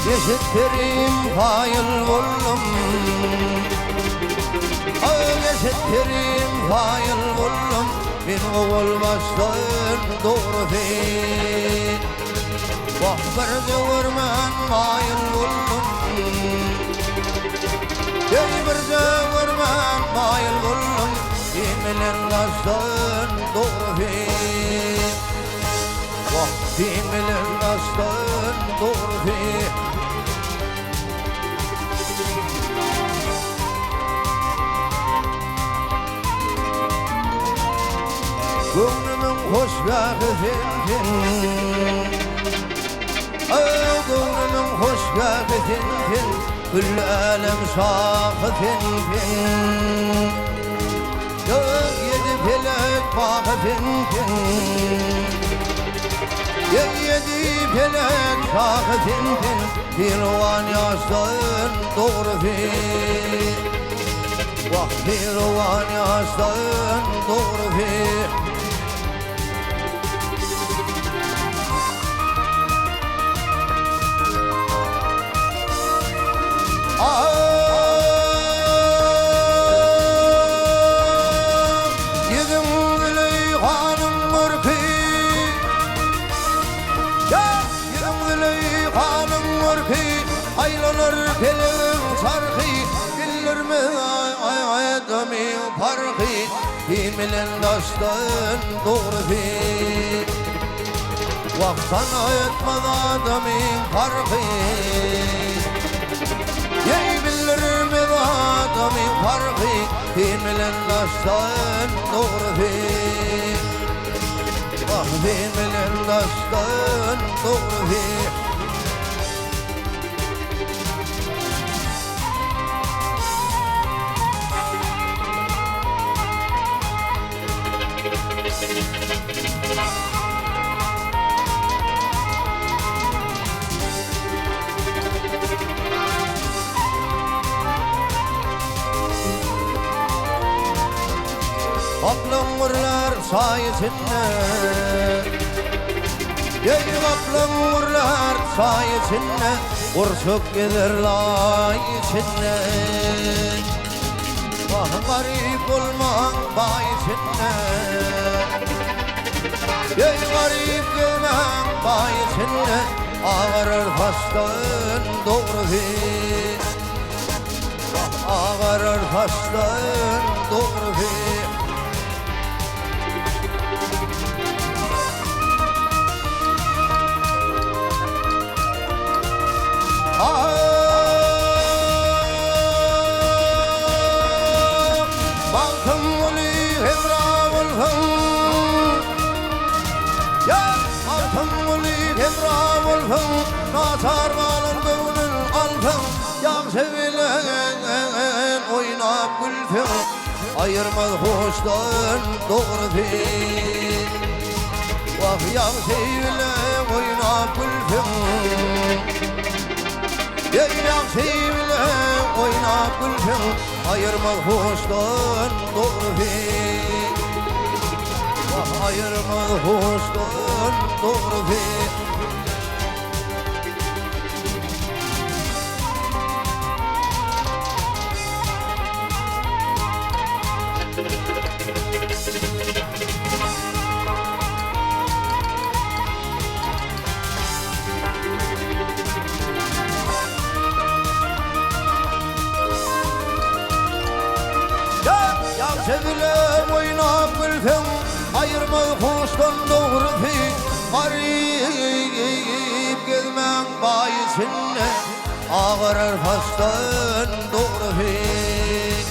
Geçittirim fayıl buldum, geçittirim fayıl buldum. Ben olmasın doğru değil. Bak bir görmen mayıl buldum, bir görmen mayıl buldum. Kimler nasıl doğru değil. Bak kimler nasıl doğru değil. Gönlümün hoşgahı sensin, gönlümün hoşgahı sensin, Gül alem şahı sensin, Gök yedi felek bağı sensin, Yedi felek şahı sensin, Pirvan yaştın doğru fil. Vah pirvan yaştın doğru fil. Yedim Züleyha'nın mırkı, yedim Züleyha'nın mırkı, aylanır kelin sarkı, bilir mi adamın farkı, kimle dostun doğru fil. Vaktan etmez adamın farkı, yey bilir mi adamın farkı, kimle dostun doğru fil. Vah kimle dostun doğru fil. Aklım vurlar sayesinde, aklım vurlar sayesinde, Ursuk gelir lay içinde. Vah garip olmak bayisinde, garip gelmek bayisinde, ağırır hastağın doğru fil. Ağırır hastağın doğru fil. Balkım uli hemra bulhum, balkım uli hemra bulhum, Nasar balın gönül alfım, Yağ sevilen oynap gülfüm, Ayırmaz hoştan doğru fil. Vah yağ sevilen oynap gülfüm, yağ sevilen oynap gülfüm, Ayırmaz hoştan doğru fil. Vah ayırmaz hoştan doğru fil. Sevilen oynap gülfüm, ayırmaz hoştan doğru fil. Garip gelmek bayisinde, ağırır hastan doğru fil.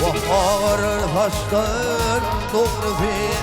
Vah ağırır hastan doğru fil.